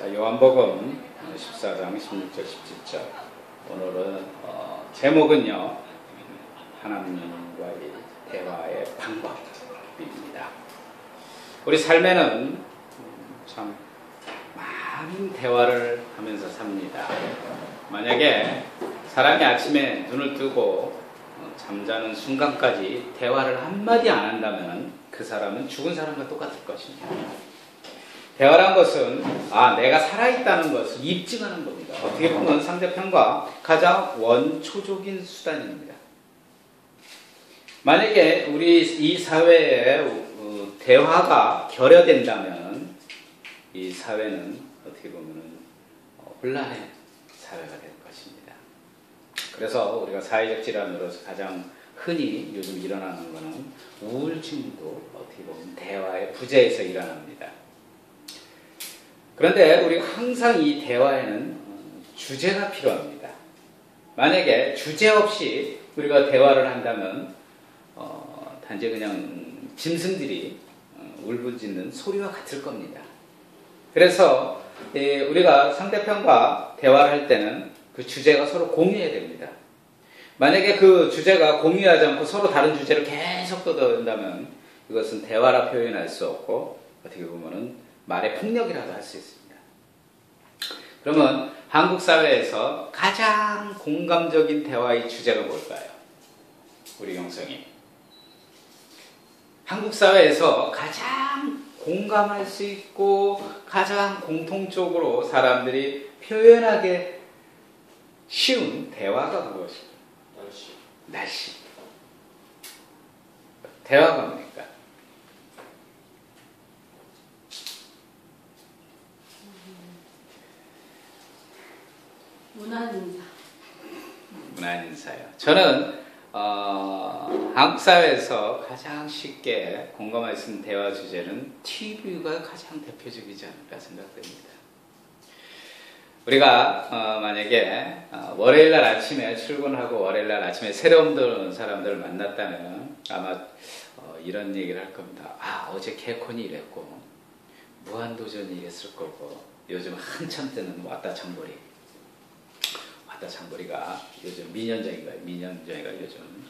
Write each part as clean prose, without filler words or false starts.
자, 요한복음 14장 16절 17절. 오늘은 제목은요, 하나님과의 대화의 방법입니다. 우리 삶에는 참 많은 대화를 하면서 삽니다. 만약에 사람이 아침에 눈을 뜨고 잠자는 순간까지 대화를 한마디 안 한다면 그 사람은 죽은 사람과 똑같을 것입니다. 대화란 것은 내가 살아있다는 것을 입증하는 겁니다. 어떻게 보면 상대편과 가장 원초적인 수단입니다. 만약에 우리 이 사회에 대화가 결여된다면 이 사회는 어떻게 보면 혼란의 사회가 될 것입니다. 그래서 우리가 사회적 질환으로서 가장 흔히 요즘 일어나는 것은 우울증도 어떻게 보면 대화의 부재에서 일어납니다. 그런데 우리가 항상 이 대화에는 주제가 필요합니다. 만약에 주제 없이 우리가 대화를 한다면 단지 그냥 짐승들이 울부짖는 소리와 같을 겁니다. 그래서 우리가 상대편과 대화를 할 때는 그 주제가 서로 공유해야 됩니다. 만약에 그 주제가 공유하지 않고 서로 다른 주제를 계속 떠든다면 이것은 대화라 표현할 수 없고 어떻게 보면은 말의 폭력이라도 할 수 있습니다. 그러면 한국 사회에서 가장 공감적인 대화의 주제가 뭘까요? 우리 영성이. 한국 사회에서 가장 공감할 수 있고 가장 공통적으로 사람들이 표현하기 쉬운 대화가 무엇일까요? 날씨. 대화가 뭡니까? 문안 인사요. 저는 한국 사회에서 가장 쉽게 공감할 수 있는 대화 주제는 TV가 가장 대표적이지 않을까 생각됩니다. 우리가 만약에 월요일날 아침에 출근하고 월요일날 아침에 새로운 들어온 사람들을 만났다면 아마 이런 얘기를 할 겁니다. 어제 개콘이 이랬고 무한도전이 이랬을 거고 요즘 한참 뜨는 왔다 장보리. 왔다 장보리가 요즘 민현정이가 요즘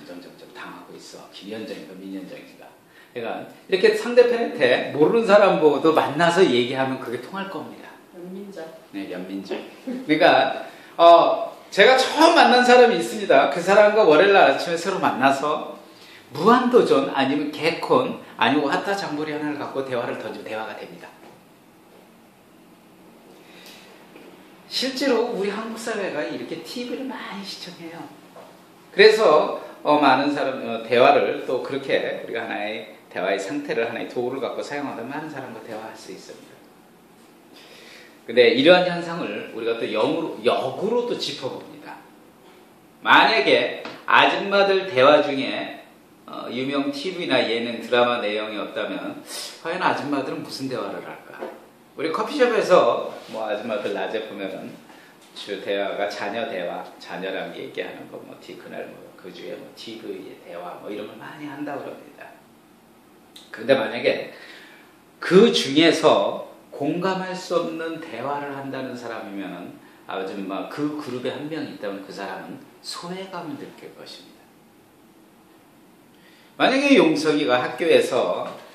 점점 당하고 있어. 김현정인가 민현정인가. 그러니까 이렇게 상대편한테 모르는 사람 보고도 만나서 얘기하면 그게 통할 겁니다. 연민정. 네, 연민정. 그러니까 제가 처음 만난 사람이 있습니다. 그 사람과 월요일날 아침에 새로 만나서 무한도전 아니면 개콘 아니면 왔다 장보리 하나를 갖고 대화를 던지면 대화가 됩니다. 실제로 우리 한국 사회가 이렇게 TV를 많이 시청해요. 그래서 많은 사람 대화를 또 그렇게 우리가 하나의 대화의 상태를 하나의 도구를 갖고 사용하다 많은 사람과 대화할 수 있습니다. 근데 이러한 현상을 우리가 또 역으로 또 짚어봅니다. 만약에 아줌마들 대화 중에 유명 TV나 예능 드라마 내용이 없다면 과연 아줌마들은 무슨 대화를 할까? 우리 커피숍에서 아줌마들 낮에 보면은 주 대화가 자녀 대화, 자녀랑 얘기하는 거, 그날 그 주에 TV의 대화 이런 걸 많이 한다고 그럽니다. 그런데 만약에 그 중에서 공감할 수 없는 대화를 한다는 사람이면은 아줌마 그 그룹에 한 명이 있다면 그 사람은 소외감을 느낄 것입니다. 만약에 용석이가 학교에서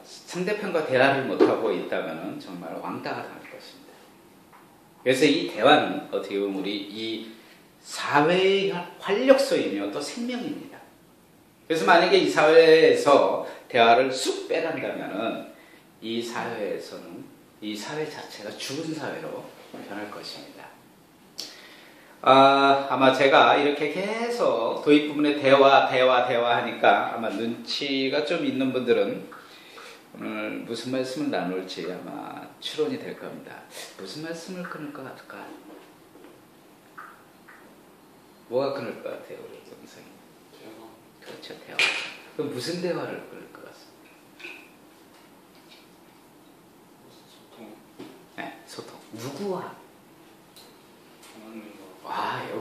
상대편과 대화를 못하고 있다면 정말 왕따가 될 것입니다. 그래서 이 대화는 어떻게 보면 우리 이 사회의 활력소이며 또 생명입니다. 그래서 만약에 이 사회에서 대화를 쑥 빼간다면 이 사회에서는 이 사회 자체가 죽은 사회로 변할 것입니다. 아마 제가 이렇게 계속 도입 부분에 대화 하니까 아마 눈치가 좀 있는 분들은 오늘 무슨 말씀을 나눌지 아마 추론이 될 겁니다. 무슨 말씀을 끊을 것 같을까? 뭐가 끊을 것 같아요, 우리 영상이? 대화. 그렇죠, 대화. 그럼 무슨 대화를 끊을 것 같습니다? 소통. 네, 소통. 누구와? 하나님과.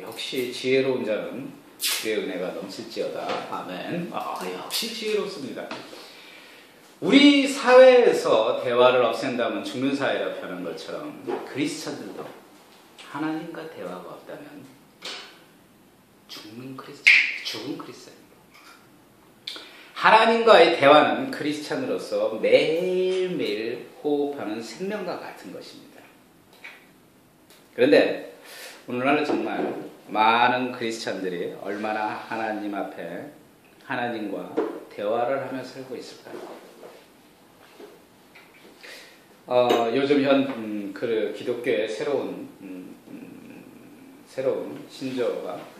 역시 지혜로운 자는 주의 은혜가 넘칠지어다. 아멘. 역시 지혜롭습니다. 우리 사회에서 대화를 없앤다면 죽는 사회라 표현한 것처럼 그리스천들도 하나님과 대화가 없다면 죽은 크리스천입니다. 하나님과의 대화는 크리스천으로서 매일매일 호흡하는 생명과 같은 것입니다. 그런데 오늘날은 정말 많은 크리스천들이 얼마나 하나님 앞에 하나님과 대화를 하며 살고 있을까요? 요즘 그 기독교의 새로운 신조어가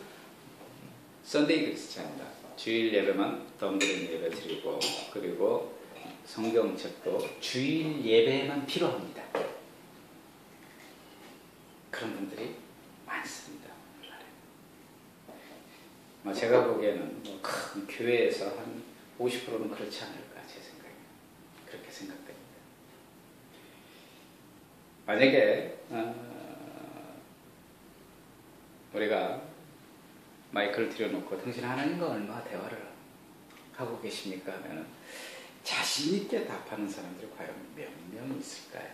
썬데이 크리스찬이다. 주일 예배만 덤비는 예배 드리고, 그리고 성경책도 주일 예배만 필요합니다. 그런 분들이 많습니다. 제가 보기에는 큰 교회에서 한 50%는 그렇지 않을까, 제 생각에. 그렇게 생각됩니다. 만약에 우리가 마이크를 들여놓고 당신 하나님과 얼마나 대화를 하고 계십니까? 하면 자신 있게 답하는 사람들이 과연 몇 명 있을까요?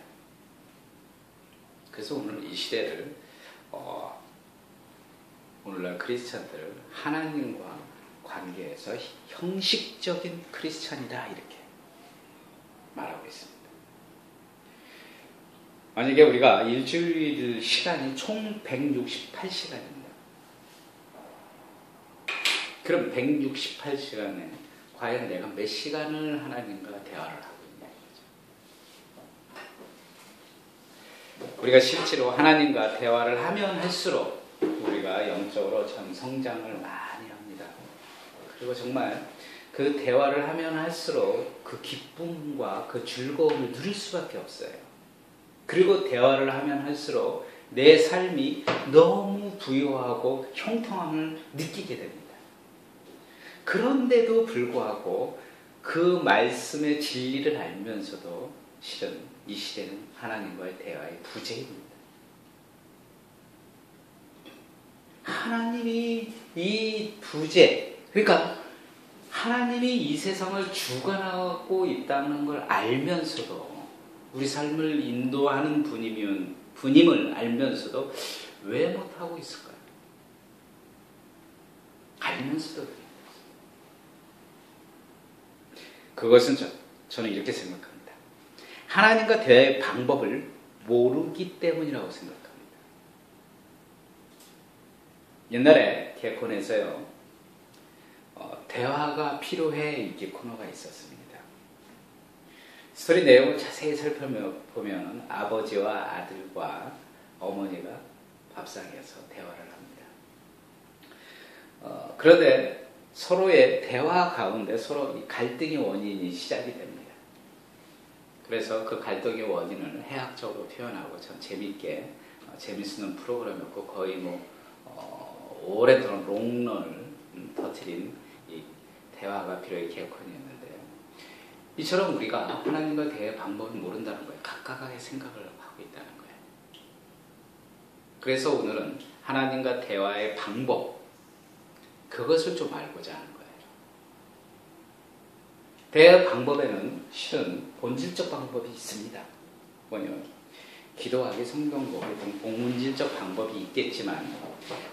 그래서 오늘 이 시대를 오늘날 크리스찬들을 하나님과 관계에서 형식적인 크리스찬이다 이렇게 말하고 있습니다. 만약에 우리가 일주일 시간이 총 168시간입니다. 그럼 168시간에 과연 내가 몇 시간을 하나님과 대화를 하고 있냐 이거죠. 우리가 실제로 하나님과 대화를 하면 할수록 우리가 영적으로 참 성장을 많이 합니다. 그리고 정말 그 대화를 하면 할수록 그 기쁨과 그 즐거움을 누릴 수밖에 없어요. 그리고 대화를 하면 할수록 내 삶이 너무 부유하고 형통함을 느끼게 됩니다. 그런데도 불구하고 그 말씀의 진리를 알면서도 실은 이 시대는 하나님과의 대화의 부재입니다. 하나님이 이 부재, 그러니까 하나님이 이 세상을 주관하고 있다는 걸 알면서도 우리 삶을 인도하는 분임을 알면서도 왜 못하고 있을까요? 알면서도 그래요. 그것은 저는 이렇게 생각합니다. 하나님과 대화의 방법을 모르기 때문이라고 생각합니다. 옛날에 개콘에서요, 대화가 필요해 이렇게 코너가 있었습니다. 스토리 내용을 자세히 살펴보면 아버지와 아들과 어머니가 밥상에서 대화를 합니다. 그런데 서로의 대화 가운데 서로 갈등의 원인이 시작이 됩니다. 그래서 그 갈등의 원인을 해학적으로 표현하고 참 재밌는 프로그램이었고 거의 오랫동안 롱런을 터뜨린 이 대화가 필요의 개콘이었는데 이처럼 우리가 하나님과 대화의 방법을 모른다는 거예요. 각각의 생각을 하고 있다는 거예요. 그래서 오늘은 하나님과 대화의 방법, 그것을 좀 알고자 하는 거예요. 대화 방법에는 실은 본질적 방법이 있습니다. 뭐냐면 기도하기, 성경 보기 등 본질적 방법이 있겠지만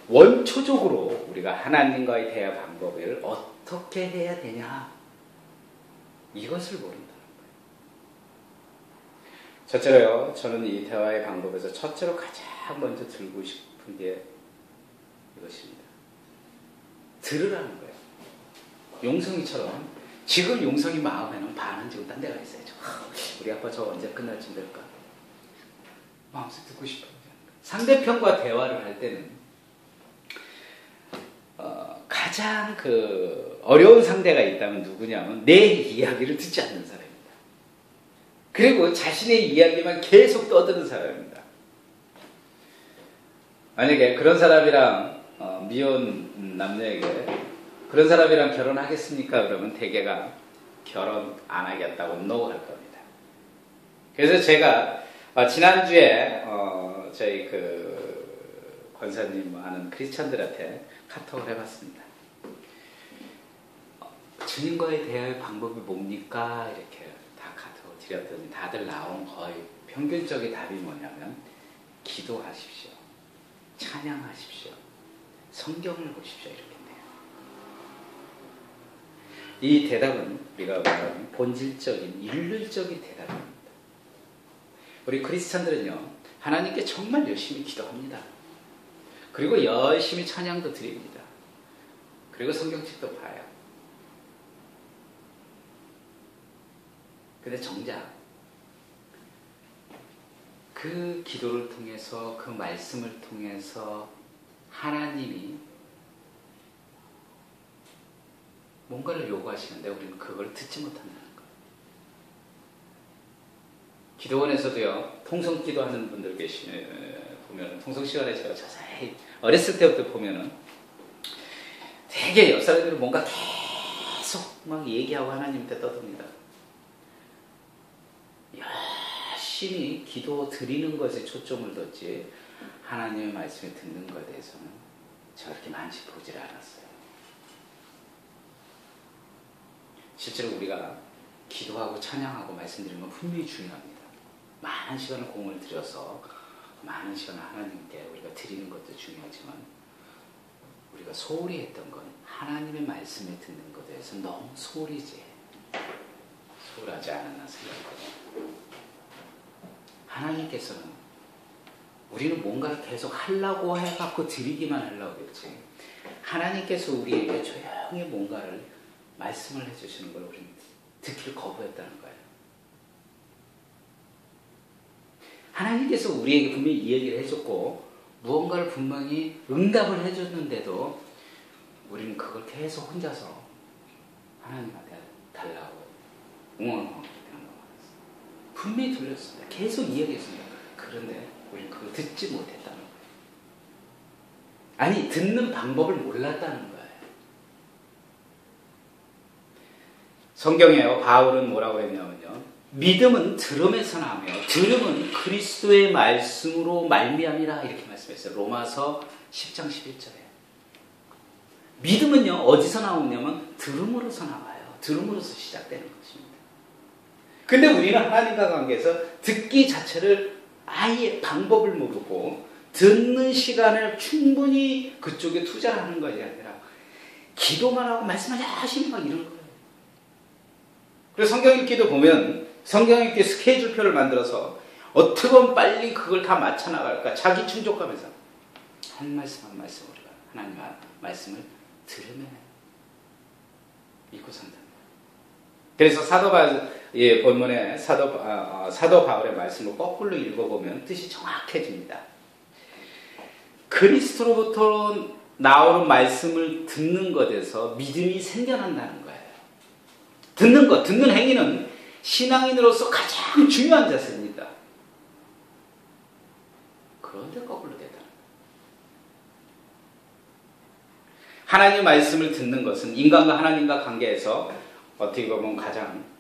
원초적으로 우리가 하나님과의 대화 방법을 어떻게 해야 되냐, 이것을 모른다는 거예요. 첫째로요, 저는 이 대화의 방법에서 첫째로 가장 먼저 들고 싶은 게 이것입니다. 들으라는 거예요. 용성이처럼 지금 용성이 마음에는 반은 지금 딴 데가 있어요. 우리 아빠 저 언제 끝날쯤 될까? 마음속 듣고 싶어요. 상대편과 대화를 할 때는 가장 어려운 상대가 있다면 누구냐면 내 이야기를 듣지 않는 사람입니다. 그리고 자신의 이야기만 계속 떠드는 사람입니다. 만약에 그런 사람이랑 미혼 남녀에게 그런 사람이랑 결혼하겠습니까? 그러면 대개가 결혼 안 하겠다고 NO 할 겁니다. 그래서 제가 지난주에 저희 권사님 아는 크리스천들한테 카톡을 해봤습니다. 주님과의 대화의 방법이 뭡니까? 이렇게 드렸더니 다들 나온 거의 평균적인 답이 뭐냐면 기도하십시오. 찬양하십시오. 성경을 보십시오. 이렇게 돼요. 이 대답은 우리가 말하는 본질적인 인륜적인 대답입니다. 우리 크리스찬들은요, 하나님께 정말 열심히 기도합니다. 그리고 열심히 찬양도 드립니다. 그리고 성경책도 봐요. 근데 정작 그 기도를 통해서, 그 말씀을 통해서 하나님이 뭔가를 요구하시는데 우리는 그걸 듣지 못한다는 거예요. 기도원에서도요, 통성 기도하는 분들 보면, 통성 시간에 제가 자세히 어렸을 때부터 보면은 되게 옆 사람들이 뭔가 계속 막 얘기하고 하나님한테 떠듭니다. 열심히 기도 드리는 것에 초점을 뒀지 하나님의 말씀을 듣는 것에 대해서는 제가 그렇게 많이 보질 않았어요. 실제로 우리가 기도하고 찬양하고 말씀드리는 건 분명히 중요합니다. 많은 시간을 공을 들여서 많은 시간을 하나님께 우리가 드리는 것도 중요하지만 우리가 소홀히 했던 건 하나님의 말씀을 듣는 것에 대해서 너무 소홀하지 않았나 생각해요. 하나님께서는 우리는 뭔가를 계속 하려고 해갖고 드리기만 하려고 했지, 하나님께서 우리에게 조용히 뭔가를 말씀을 해주시는 걸 우리는 듣기를 거부했다는 거예요. 하나님께서 우리에게 분명히 이 얘기를 해줬고 무언가를 분명히 응답을 해줬는데도 우리는 그걸 계속 혼자서 하나님한테 달라고 웅얼웅얼 분명히 들렸습니다. 계속 이야기했습니다. 그런데 우리는 그걸 듣지 못했다는 거예요. 아니, 듣는 방법을 몰랐다는 거예요. 성경에요, 바울은 뭐라고 했냐면요, 믿음은 들음에서 나며 들음은 그리스도의 말씀으로 말미암이라, 이렇게 말씀했어요. 로마서 10장 11절에. 믿음은요, 어디서 나오냐면 들음으로서 나와요. 들음으로서 시작되는 것입니다. 근데 우리는 하나님과 관계에서 듣기 자체를 아예 방법을 모르고 듣는 시간을 충분히 그쪽에 투자를 하는 것이 아니라 기도만 하고 말씀을 열심히 막 이런 거예요. 그래서 성경 읽기도 보면 성경 읽기 스케줄표를 만들어서 어떻게 보면 빨리 그걸 다 맞춰 나갈까 자기 충족하면서 한 말씀 한 말씀 우리가 하나님의 말씀을 들으면 믿고 산다. 그래서 본문에 사도 바울의 말씀을 거꾸로 읽어보면 뜻이 정확해집니다. 그리스도로부터 나오는 말씀을 듣는 것에서 믿음이 생겨난다는 거예요. 듣는 행위는 신앙인으로서 가장 중요한 자세입니다. 그런데 거꾸로 되다는 거예요. 하나님의 말씀을 듣는 것은 인간과 하나님과 관계에서 어떻게 보면 가장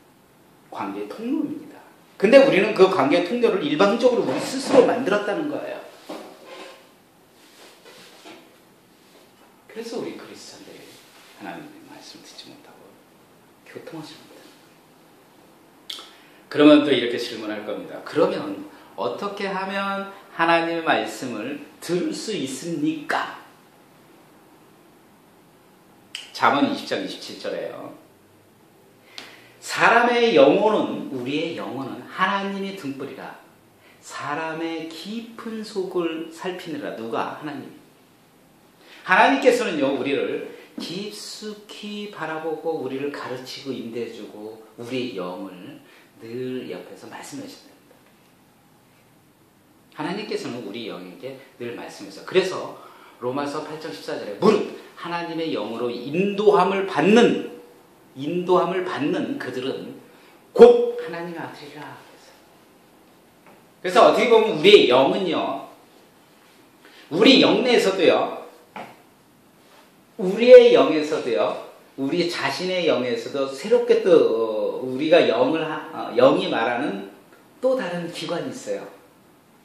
관계의 통로입니다. 근데 우리는 그 관계의 통로를 일방적으로 우리 스스로 만들었다는 거예요. 그래서 우리 그리스도인들이 하나님의 말씀을 듣지 못하고 교통하십니다. 그러면 또 이렇게 질문할 겁니다. 그러면 어떻게 하면 하나님의 말씀을 들을 수 있습니까? 잠언 20장 27절에요. 사람의 영혼은, 우리의 영혼은 하나님의 등불이라 사람의 깊은 속을 살피느라. 누가? 하나님. 하나님께서는요, 우리를 깊숙이 바라보고 우리를 가르치고 인도해주고 우리의 영을 늘 옆에서 말씀하신답니다. 하나님께서는 우리 영에게 늘 말씀하셔요. 그래서 로마서 8장 14절에 무릇 하나님의 영으로 인도함을 받는 그들은 곧 하나님의 아들이라. 그래서 어떻게 보면 우리의 영은요, 우리 영내에서도요, 우리 자신의 영에서도 새롭게 또 우리가 영이 말하는 또 다른 기관이 있어요.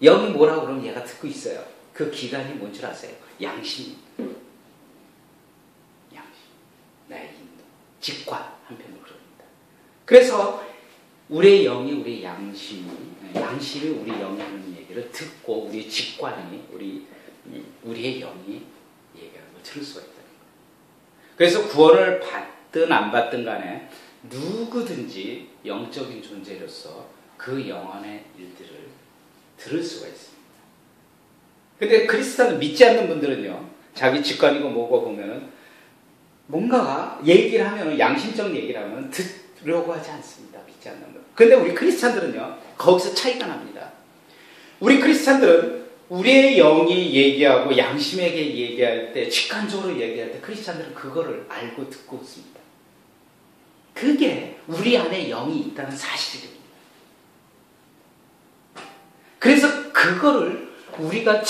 영이 뭐라고 그러면 얘가 듣고 있어요. 그 기관이 뭔 줄 아세요? 양심. 나의 인도. 직관, 한편으로 그럽니다. 그래서 우리의 영이 우리의 양심이 우리 영이 하는 얘기를 듣고 우리의 직관이 우리의 영이 얘기하는 걸 들을 수가 있다는 거예요. 그래서 구원을 받든 안 받든 간에 누구든지 영적인 존재로서 그 영혼의 일들을 들을 수가 있습니다. 근데 그리스도는 믿지 않는 분들은요, 자기 직관이고 뭐고 보면은 뭔가가 얘기를 하면은 양심적 얘기를 하면 들으려고 하지 않습니다. 믿지 않는 분. 근데 우리 크리스찬들은요, 거기서 차이가 납니다. 우리 크리스찬들은 우리의 영이 얘기하고 양심에게 얘기할 때, 직관적으로 얘기할 때 크리스찬들은 그거를 알고 듣고 있습니다. 그게 우리 안에 영이 있다는 사실입니다. 그래서 그거를 우리가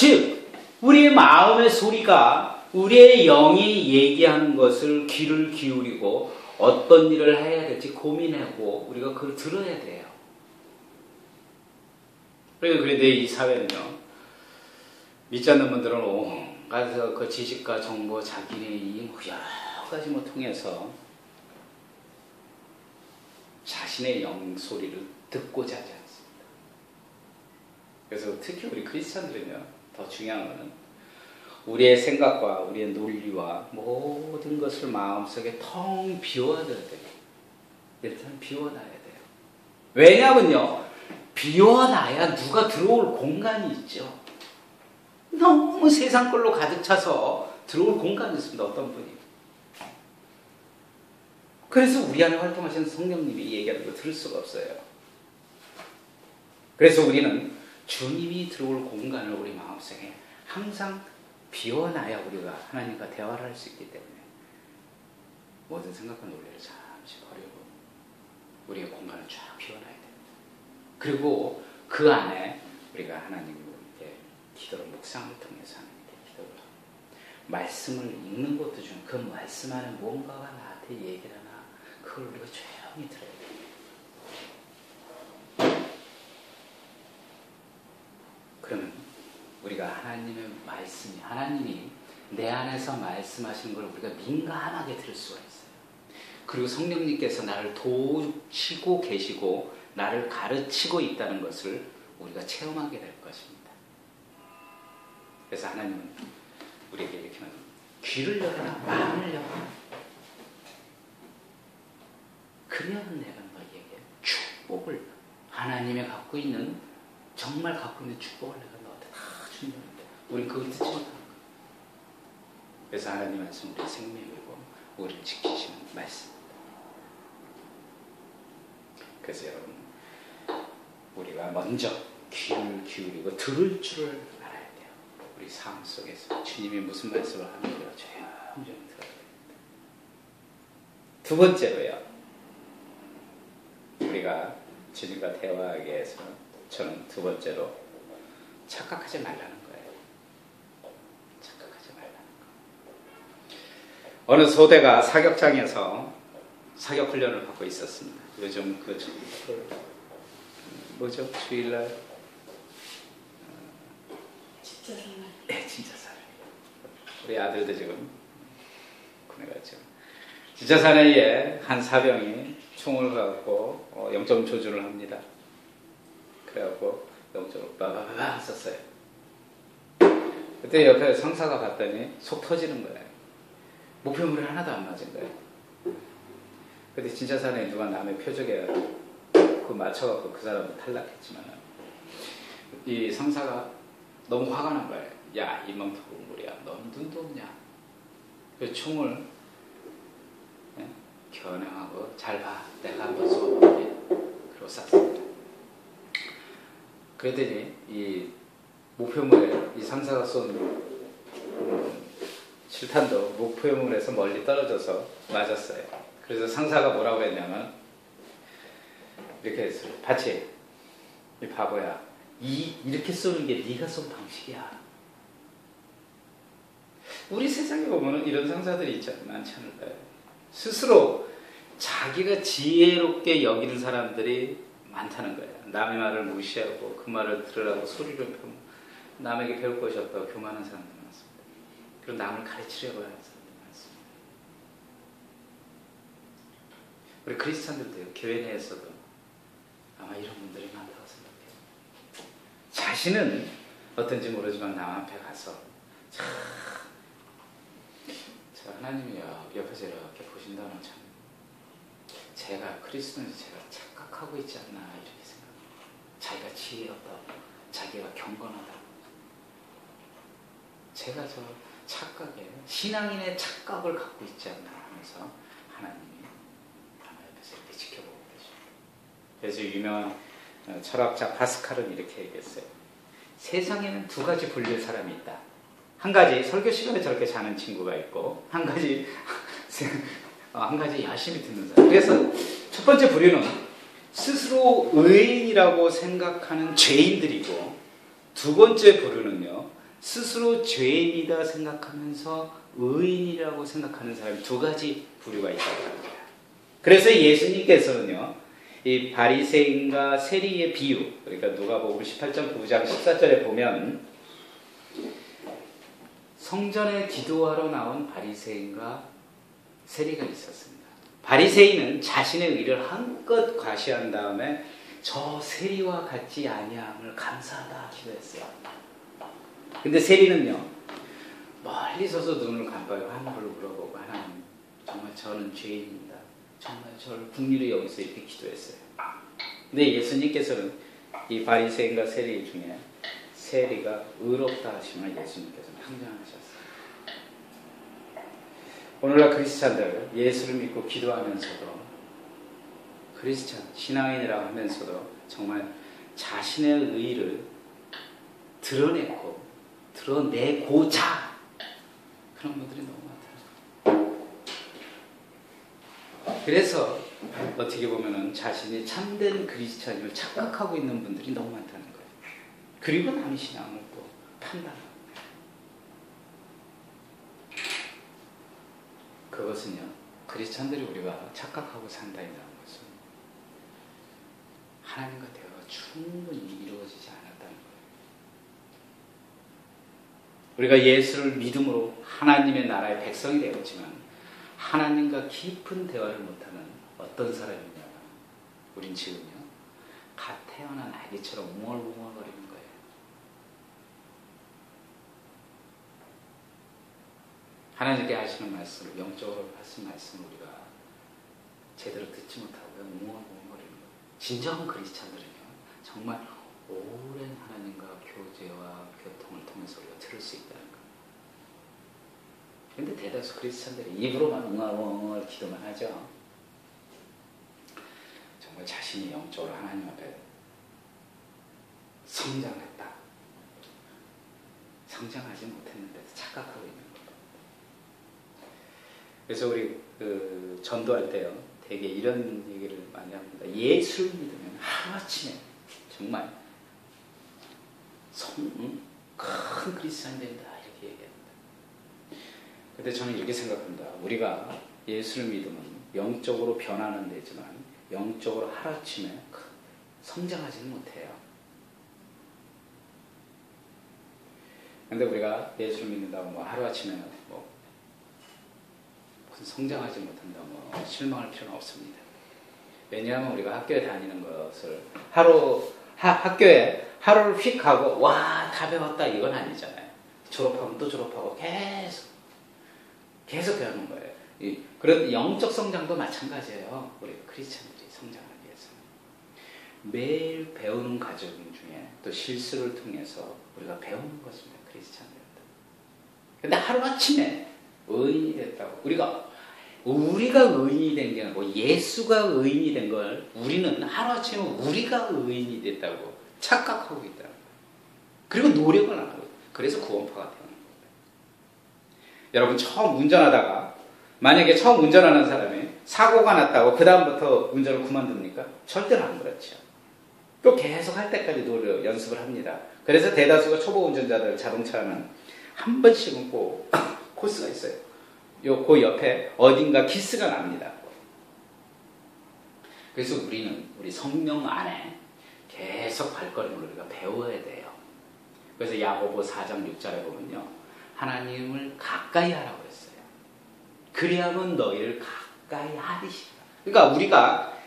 우리의 마음의 소리가 우리의 영이 얘기하는 것을 귀를 기울이고 어떤 일을 해야 될지 고민하고 우리가 그걸 들어야 돼요. 그런데 이 사회는요, 믿지 않는 분들은 온갖 그 지식과 정보, 자기네 여러 가지 통해서 자신의 영 소리를 듣고자 하지 않습니다. 그래서 특히 우리 크리스찬들은요, 더 중요한 것은 우리의 생각과 우리의 논리와 모든 것을 마음속에 텅 비워둬야 돼요. 일단 비워놔야 돼요. 왜냐면요, 비워놔야 누가 들어올 공간이 있죠. 너무 세상 걸로 가득 차서 들어올 공간이 있습니다. 어떤 분이. 그래서 우리 안에 활동하시는 성령님이 얘기하는 걸 들을 수가 없어요. 그래서 우리는 주님이 들어올 공간을 우리 마음속에 항상 비워놔야 우리가 하나님과 대화를 할 수 있기 때문에 모든 생각과 논리를 잠시 버리고 우리의 공간을 쫙 비워놔야 됩니다. 그리고 그 안에 우리가 하나님께 기도를 묵상을 통해서 하나님께 기도를 하고 말씀을 읽는 것도 좀 그 말씀 안에 뭔가가 나한테 얘기를 하나 그걸 우리가 조용히 들어야 돼요. 그러면 우리가 하나님의 말씀이 하나님이 내 안에서 말씀하시는 걸 우리가 민감하게 들을 수가 있어요. 그리고 성령님께서 나를 도우시고 계시고 나를 가르치고 있다는 것을 우리가 체험하게 될 것입니다. 그래서 하나님은 우리에게 이렇게 말합니다. 귀를 열어라, 마음을 열어라. 그러면 내가 너에게 축복을 하나님의 갖고 있는 정말 갖고 있는 축복을 내가 너한테 다 준다는데 우린 그걸 듣지 못하는 거예요. 그래서 하나님 말씀 우리 생명이고 우리를 지키시는 말씀입니다. 그래서 여러분 우리가 먼저 귀를 기울이고 들을 줄을 알아야 돼요. 우리 삶 속에서 주님이 무슨 말씀을 하는지 조용히 들어야 됩니다. 두 번째로요, 우리가 주님과 대화하기 위해서 저는 두 번째로 착각하지 말라는 거예요. 착각하지 말라는 거. 어느 소대가 사격장에서 사격 훈련을 받고 있었습니다. 요즘 뭐죠? 주일날 진짜 사나이. 네, 진짜 사나이. 우리 아들도 지금 군에 갔죠. 진짜 사나이에 한 사병이 총을 갖고 영점 조준을 합니다. 그래갖고 영점을 빠바바바 썼어요. 그때 옆에 상사가 봤더니 속 터지는 거예요. 목표물이 하나도 안 맞은 거예요. 근데 진짜 사나이 누가 남의 표적에 그 맞춰갖고 그 사람도 탈락했지만 이 상사가 너무 화가 난 거예요. 야, 이 멍텅구리야, 넌 눈도 없냐? 그 총을 겨냥하고 잘 봐, 내가 한번 쏘아볼게. 그러고 쐈습니다. 그랬더니 이 목표물에 이 상사가 쏜 실탄도 목표물에서 멀리 떨어져서 맞았어요. 그래서 상사가 뭐라고 했냐면 이렇게 했어요. 바치, 이 바보야, 이렇게 쏘는 게 네가 쏜 방식이야. 우리 세상에 보면 이런 상사들이 많지 않을까요? 스스로 자기가 지혜롭게 여기는 사람들이 많다는 거예요. 남의 말을 무시하고 그 말을 들으라고 소리를 펴고 남에게 배울 것이 없다고 교만한 사람들이 많습니다. 그리고 남을 가르치려고 하는 사람들이 많습니다. 우리 크리스찬들도요, 교회 내에서도 아마 이런 분들이 많다고 생각해요. 자신은 어떤지 모르지만 남 앞에 가서 참, 저 하나님이 옆에서 이렇게 보신다면 참 제가 그리스도인이 제가 착각하고 있지 않나 이렇게 생각해요. 자기가 지혜 없다고, 자기가 경건하다고, 제가 저 착각에 신앙인의 착각을 갖고 있지 않나 하면서 하나님이 아마 옆에서 이렇게 지켜보고 계십니다. 그래서 유명한 철학자 파스칼은 이렇게 얘기했어요. 세상에는 두 가지 분류의 사람이 있다. 한 가지 설교 시간에 저렇게 자는 친구가 있고, 한 가지 열심히 듣는 사람. 그래서 첫 번째 부류는 스스로 의인이라고 생각하는 죄인들이고, 두 번째 부류는요, 스스로 죄인이다 생각하면서 의인이라고 생각하는 사람이 두 가지 부류가 있다고 합니다. 그래서 예수님께서는요, 이 바리새인과 세리의 비유, 그러니까 누가복음 18장 9장 14절에 보면 성전에 기도하러 나온 바리새인과 세리가 있었습니다. 바리새인은 자신의 의를 한껏 과시한 다음에 저 세리와 같지 아니함을 감사하다 기도했어요. 근데 세리는요, 멀리 서서 눈을 깜빡이고 하늘을 물어보고, 하나님 정말 저는 죄인입니다. 정말 저를 긍휼히 여기서 이렇게 기도했어요. 근데 예수님께서는 이 바리새인과 세리 중에 세리가 의롭다 하시면 예수님께서는 항정하셨어요. 오늘날 크리스찬들 예수를 믿고 기도하면서도, 크리스찬 신앙인이라고 하면서도 정말 자신의 의를 드러내고자 그런 분들이 너무 많아요. 그래서 어떻게 보면은 자신이 참된 그리스찬임을 착각하고 있는 분들이 너무 많다는 거예요. 그리고 남의 신앙을 또 판단하고. 그것은요, 그리스찬들이 우리가 착각하고 산다는 것은 하나님과 대화가 충분히 이루어지지 않았다는 거예요. 우리가 예수를 믿음으로 하나님의 나라의 백성이 되었지만 하나님과 깊은 대화를 못하는 어떤 사람이냐, 우린 지금요 갓 태어난 아기처럼 웅얼웅얼거리는 거예요. 하나님께 하시는 말씀, 영적으로 하신 말씀 우리가 제대로 듣지 못하고 웅얼웅얼거리는 거예요. 진정한 그리스찬들은요 정말 오랜 하나님과 교제와 교통을 통해서 우리가 들을 수 있다는 거예요. 그런데 대다수 그리스찬들이 입으로만 웅얼웅얼 기도만 하죠. 정말 자신이 영적으로 하나님 앞에 성장했다, 성장하지 못했는데 착각하고 있는 거예요. 그래서 우리 전도할 때요 되게 이런 얘기를 많이 합니다. 예수를 믿으면 하루아침에 정말 큰 그리스도인이 된다 이렇게 얘기합니다. 근데 저는 이렇게 생각합니다. 우리가 예수를 믿으면 영적으로 변화는 되지만 영적으로 하루아침에 성장하지는 못해요. 근데 우리가 예수를 믿는다고 뭐 하루아침에 뭐 성장하지 못한다고 뭐 실망할 필요는 없습니다. 왜냐하면 우리가 학교에 다니는 것을 학교에 하루를 휙 하고 와 다 배웠다 이건 아니잖아요. 졸업하면 또 졸업하고 계속 배우는 거예요. 그런 영적 성장도 마찬가지예요. 우리 크리스찬들이 성장하기 위해서는 매일 배우는 과정 중에 또 실수를 통해서 우리가 배우는 것입니다. 크리스찬들은. 근데 하루아침에 의인이 됐다고 우리가 의인이 된 게 아니고 예수가 의인이 된 걸 우리는 하루아침에 우리가 의인이 됐다고 착각하고 있다는 거예요. 그리고 노력을 안 하고, 그래서 구원파가 되는 거예요. 여러분 처음 운전하다가 만약에 처음 운전하는 사람이 사고가 났다고 그 다음부터 운전을 그만둡니까? 절대로 안 그렇죠. 또 계속 할 때까지 연습을 합니다. 그래서 대다수가 초보 운전자들 자동차는 한 번씩은 꼭 코스가 있어요. 그 옆에 어딘가 키스가 납니다. 그래서 우리 성령 안에 계속 발걸음을 우리가 배워야 돼요. 그래서 야고보 4장 6절에 보면요, 하나님을 가까이 하라고 했어요. 그리하면 너희를 가까이 하리시라. 그러니까 우리가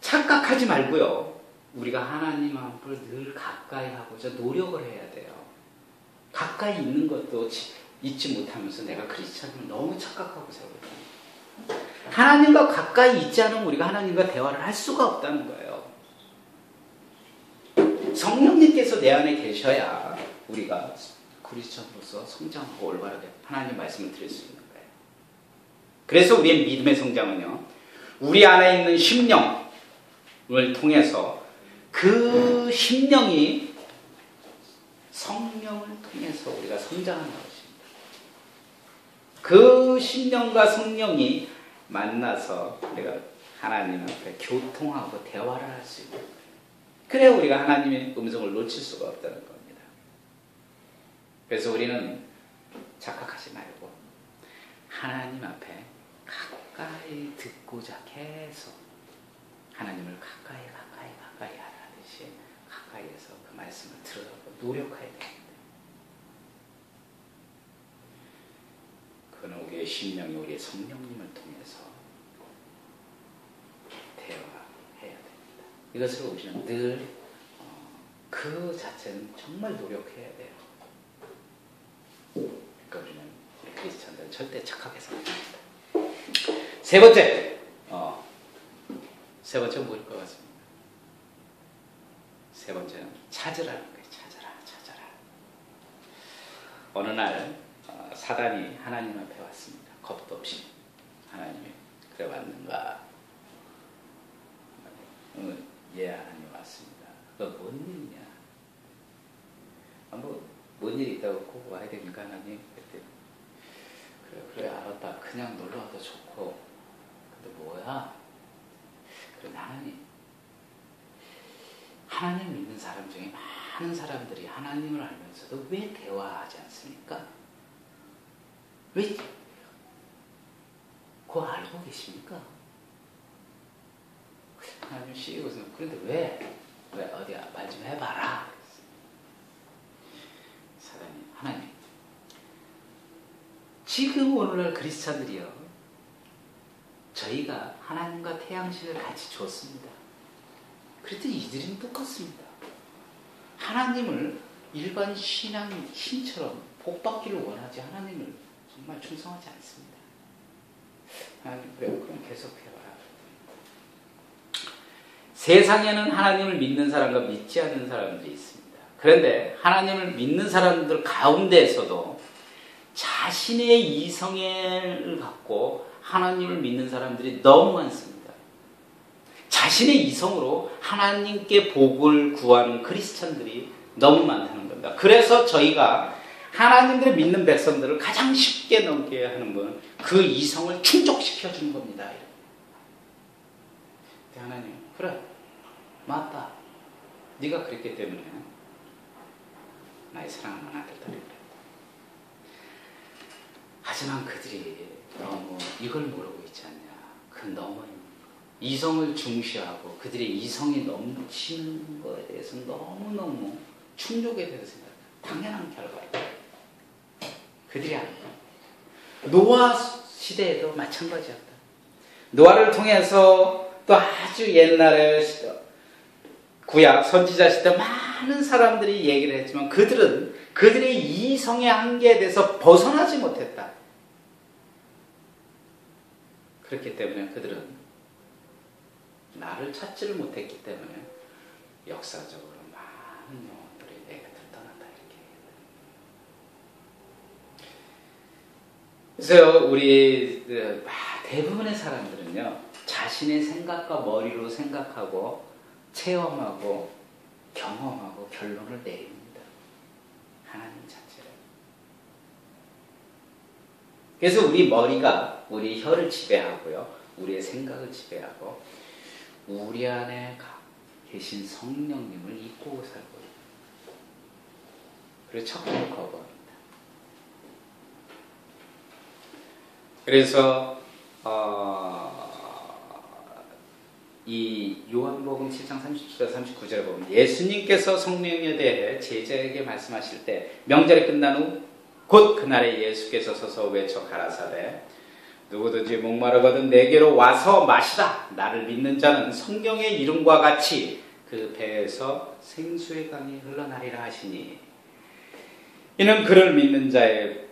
착각하지 말고요. 우리가 하나님 앞을 늘 가까이 하고자 노력을 해야 돼요. 가까이 있는 것도 잊지 못하면서 내가 크리스찬을 너무 착각하고 살거든요. 하나님과 가까이 있지 않으면 우리가 하나님과 대화를 할 수가 없다는 거예요. 성령님께서 내 안에 계셔야 우리가 크리스찬으로서 성장하고 올바르게 하나님 말씀을 드릴 수 있는 거예요. 그래서 우리의 믿음의 성장은요, 우리 안에 있는 심령을 통해서 그 심령이 성령을 통해서 우리가 성장하는 것입니다. 그 심령과 성령이 만나서 우리가 하나님 앞에 교통하고 대화를 할 수 있는 거예요. 그래야 우리가 하나님의 음성을 놓칠 수가 없다는 겁니다. 그래서 우리는 착각하지 말고 하나님 앞에 가까이 듣고자 계속 하나님을 가까이 하듯이 가까이에서 그 말씀을 들으려고 노력해야 됩니다. 그거는 우리의 심령이 우리의 성령님을 통해서 대화해야 됩니다. 이것을 우리는 늘 그 자체는 정말 노력해야 돼요. 그러니까 우리는 우리 크리스천들은 절대 착각해서 안 됩니다. 세 번째 뭐일 것 같습니다. 세 번째는 찾으라는 거예요. 찾아라. 어느 날 사단이 하나님 앞에 왔습니다. 겁도 없이. 하나님이 그래 왔는가? 예, 하나님 왔습니다. 너 뭔 일이냐? 뭔 일이 있다고 꼭 와야 됩니까, 하나님? 그랬더니 그래 알았다. 그냥 놀러 와도 좋고. 근데 뭐야? 그래, 하나님 믿는 사람 중에 많은 사람들이 하나님을 알면서도 왜 대화하지 않습니까? 왜 그거 알고 계십니까? 하나님 씩 웃으면 그런데 왜 어디야 말 좀 해봐라. 사단이 하나님 지금 오늘날 크리스찬들이요, 저희가 하나님과 태양신을 같이 줬습니다. 그랬더니 이들은 똑같습니다. 하나님을 일반 신처럼 복받기를 원하지 하나님을 정말 충성하지 않습니다. 하나님 그래, 그럼 계속해봐라. 세상에는 하나님을 믿는 사람과 믿지 않는 사람들이 있습니다. 그런데 하나님을 믿는 사람들 가운데에서도 자신의 이성애를 갖고 하나님을 믿는 사람들이 너무 많습니다. 자신의 이성으로 하나님께 복을 구하는 크리스천들이 너무 많다는 겁니다. 그래서 저희가 하나님들을 믿는 백성들을 가장 쉽게 넘게 하는 건 그 이성을 충족시켜 주는 겁니다. 하나님, 그래, 맞다. 네가 그랬기 때문에 나의 사랑하는 아들들이 그랬다. 하지만 그들이 너무 이걸 모르고 있지 않냐. 그 너무 이성을 중시하고 그들의 이성이 넘치는 것에 대해서 너무너무 충족에 대해서 생각해요. 당연한 결과예요. 그들이 아니에요. 노아 시대에도 마찬가지였다. 노아를 통해서 또 아주 옛날에 구약 선지자 시대 많은 사람들이 얘기를 했지만 그들은 그들의 이성의 한계에 대해서 벗어나지 못했다. 그렇기 때문에 그들은 나를 찾지를 못했기 때문에 역사적으로 많은 영혼들이 내 곁을 떠났다 이렇게 얘기해요. 그래서 우리 대부분의 사람들은요, 자신의 생각과 머리로 생각하고 체험하고 경험하고 결론을 내립니다. 하나님 자체를. 그래서 우리 머리가 우리 혀를 지배하고요, 우리의 생각을 지배하고 우리 안에 계신 성령님을 잊고 살고 있습니다. 그래서 척도를 거부합니다. 그래서 이 요한복음 7장 37절 39절에 보면 예수님께서 성령에 대해 제자에게 말씀하실 때 명절이 끝난 후 곧 그날에 예수께서 서서 외쳐 가라사대 누구든지 목마르거든 내게로 와서 마시라. 나를 믿는 자는 성경의 이름과 같이 그 배에서 생수의 강이 흘러나리라 하시니 이는 그를 믿는 자의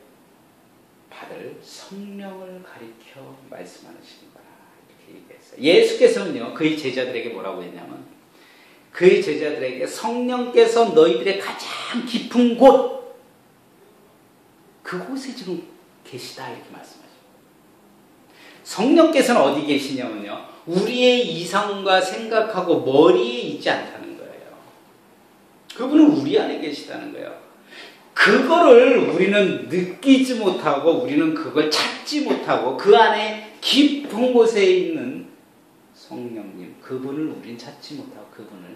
받을 성령을 가리켜 말씀하시는 거라. 이렇게 얘기했어요. 예수께서는요, 그의 제자들에게 뭐라고 했냐면, 그의 제자들에게 성령께서 너희들의 가장 깊은 곳, 그곳에 지금 계시다. 이렇게 말씀하죠. 성령께서는 어디 계시냐면요, 우리의 이성과 생각하고 머리에 있지 않다는 거예요. 그분은 우리 안에 계시다는 거예요. 그거를 우리는 느끼지 못하고 우리는 그걸 찾지 못하고 그 안에 깊은 곳에 있는 성령님, 그분을 우린 찾지 못하고 그분을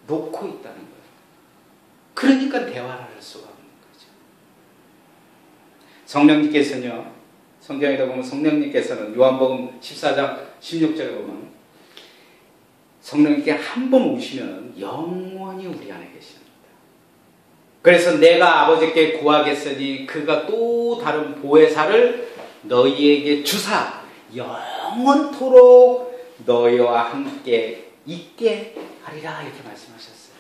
놓고 있다는 거예요. 그러니까 대화를 할 수가 없는 거죠. 성령님께서는요, 성경에다 보면 성령님께서는 요한복음 14장 16절에 보면 성령님께 한 번 오시면 영원히 우리 안에 계십니다. 그래서 내가 아버지께 구하겠으니 그가 또 다른 보혜사를 너희에게 주사 영원토록 너희와 함께 있게 하리라. 이렇게 말씀하셨어요.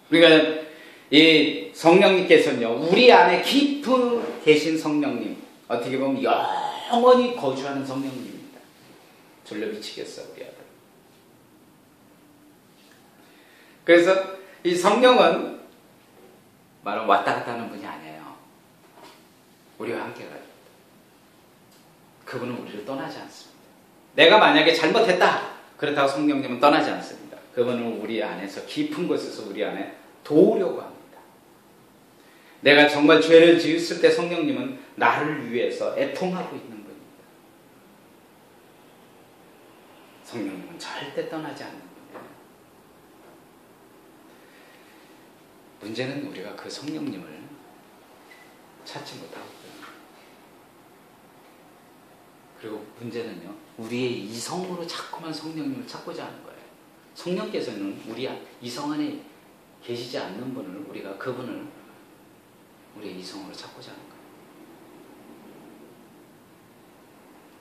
그러니까 이 성령님께서는요, 우리 안에 깊은 계신 성령님, 어떻게 보면 영원히 거주하는 성령님입니다. 졸려 미치겠어 우리 아들. 그래서 이 성령은 말은 왔다 갔다 하는 분이 아니에요. 우리와 함께 가요. 그분은 우리를 떠나지 않습니다. 내가 만약에 잘못했다, 그렇다고 성령님은 떠나지 않습니다. 그분은 우리 안에서 깊은 곳에서 우리 안에 도우려고 합니다. 내가 정말 죄를 지었을 때 성령님은 나를 위해서 애통하고 있는 분입니다. 성령님은 절대 떠나지 않는 분이에요. 문제는 우리가 그 성령님을 찾지 못하고 있어요. 그리고 문제는요, 우리의 이성으로 자꾸만 성령님을 찾고자 하는 거예요. 성령께서는 우리 이성 안에 계시지 않는 분을, 우리가 그분을 우리의 이성으로 찾고자 하는 거예요.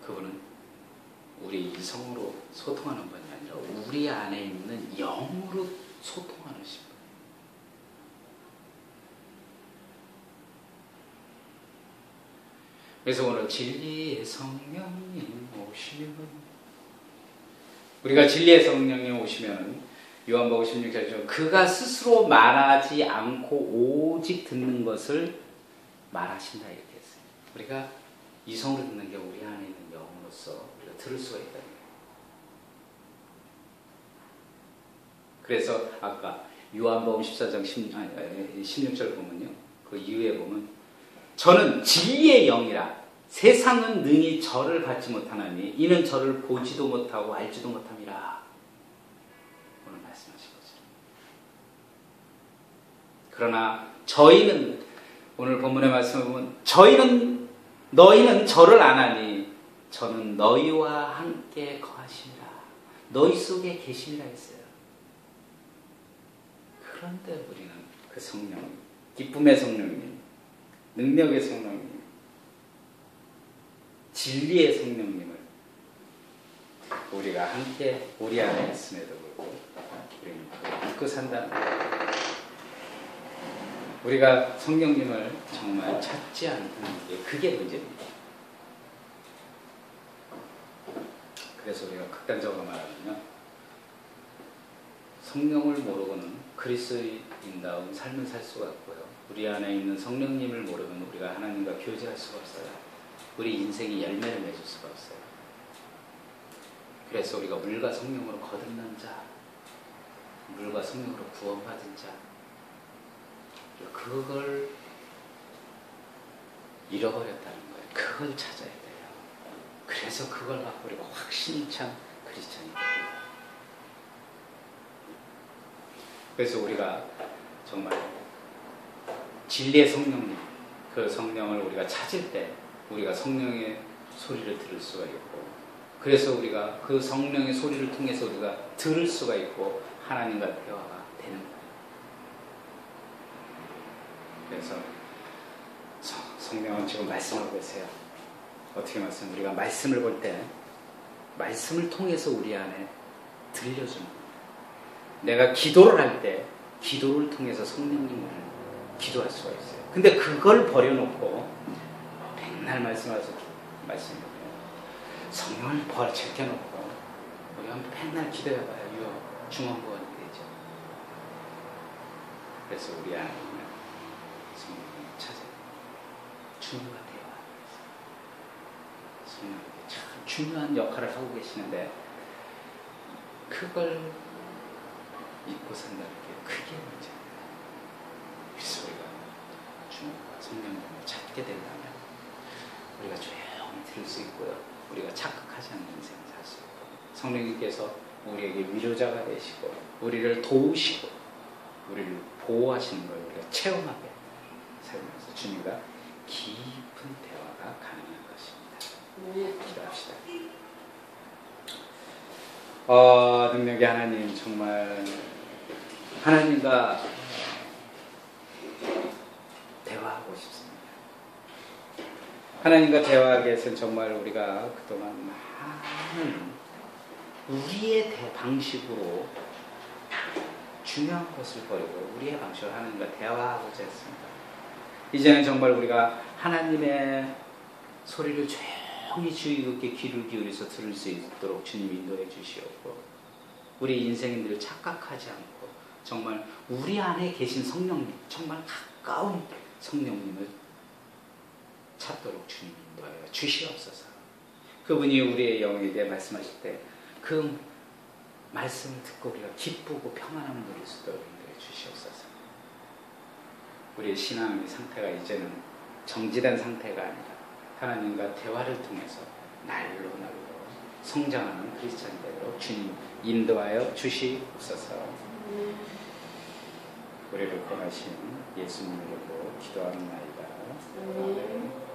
그분은 우리 이성으로 소통하는 분이 아니라 우리 안에 있는 영으로 소통하는 분. 그래서 오늘 진리의 성령님 오시면, 우리가 진리의 성령님 오시면 요한복음 16절 그가 스스로 말하지 않고 오직 듣는 것을 말하신다 이렇게 했어요. 우리가 이성으로 듣는 게 우리 안에 있는 영으로서 우리가 들을 수가 있다는 거예요. 그래서 아까 요한복음 14장 16절 보면요, 그 이후에 보면 저는 진리의 영이라 세상은 능히 저를 받지 못하나니 이는 저를 보지도 못하고 알지도 못함이라. 오늘 말씀하신 거죠. 그러나 저희는, 오늘 본문의 말씀을 보면 너희는 저를 아나니 저는 너희와 함께 거하시니라. 너희 속에 계시니라 했어요. 그런데 우리는 그 성령, 기쁨의 성령님, 능력의 성령님, 진리의 성령님을 우리가 함께 우리 안에 있음에도 불구하고 우리는 믿고 산다는 거예요. 우리가 성령님을 정말 찾지 않는 게 그게 문제입니다. 그래서 우리가 극단적으로 말하면 성령을 모르고는 그리스도인다운 삶을 살 수가 없고요. 우리 안에 있는 성령님을 모르면 우리가 하나님과 교제할 수가 없어요. 우리 인생이 열매를 맺을 수가 없어요. 그래서 우리가 물과 성령으로 거듭난 자, 물과 성령으로 구원받은 자, 그걸 잃어버렸다는 거예요. 그걸 찾아야 돼요. 그래서 그걸 갖고 우리가 확신이 찬 크리스찬이 됩니다. 그래서 우리가 정말 진리의 성령님, 그 성령을 우리가 찾을 때 우리가 성령의 소리를 들을 수가 있고, 그래서 우리가 그 성령의 소리를 통해서 우리가 들을 수가 있고 하나님과 대화가 되는 거예요. 그래서 성령은 지금 말씀하고 계세요. 어떻게 말씀? 우리가 말씀을 볼 때 말씀을 통해서 우리 안에 들려주는 거예요. 내가 기도를 할 때 기도를 통해서 성령님을 기도할 수가 있어요. 근데 그걸 버려놓고 맨날 말씀하셔서 말씀해요. 성령을 제껴놓고 우리가 맨날 기도해봐요. 이거 중원부원이 되죠. 그래서 우리 안에 있는 성령을 찾아요. 주님과 대화하면서 성령이 참 중요한 역할을 하고 계시는데 그걸 잊고 산다는 게 크게 문제예요. 그래서 우리가 주님과 성령님을 찾게 된다면 우리가 조용히 들을 수 있고요. 우리가 착각하지 않는 인생을 살 수 있고 성령님께서 우리에게 위로자가 되시고 우리를 도우시고 우리를 보호하시는 걸 우리가 체험하게 살면서 주님과 깊은 대화가 가능한 것입니다. 기도합시다. 능력의 하나님, 정말 하나님과 대화하고 싶습니다. 하나님과 대화하기 위해서는 정말 우리가 그동안 많은 우리의 방식으로 중요한 것을 버리고 우리의 방식으로 하나님과 대화하고자 했습니다. 이제는 정말 우리가 하나님의 소리를 조용히 주의 깊게 귀를 기울여서 들을 수 있도록 주님 인도해 주시옵고 우리 인생인 늘 착각하지 않고 정말 우리 안에 계신 성령님, 정말 가까운 성령님을 찾도록 주님 인도하여 주시옵소서. 그분이 우리의 영에게 말씀하실 때 그 말씀을 듣고 우리가 기쁘고 평안함을 누릴 수 있도록 인도해 주시옵소서. 우리의 신앙의 상태가 이제는 정지된 상태가 아니라 하나님과 대화를 통해서 날로 성장하는 크리스찬이 되도록 주님 인도하여 주시옵소서. 우리를 구원하신 예수님을 기도하는 나이다. 아멘.